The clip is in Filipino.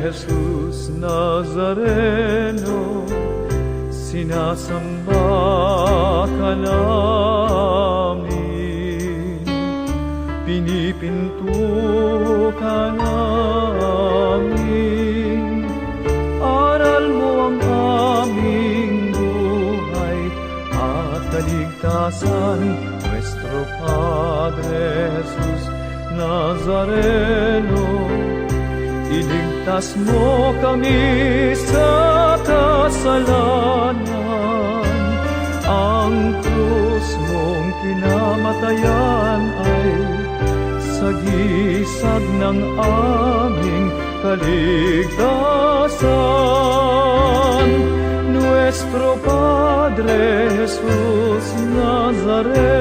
Jesus Nazareno, sinasamba ka namin, pinipinto ka namin. Aral mo ang aming buhay at kaligtasan, Nuestro Padre Jesus Nazareno. Iligtas mo kami sa kasalanan. Ang krus mong kinamatayan ay sagisag ng aming kaligtasan. Nuestro Padre Jesus Nazareno,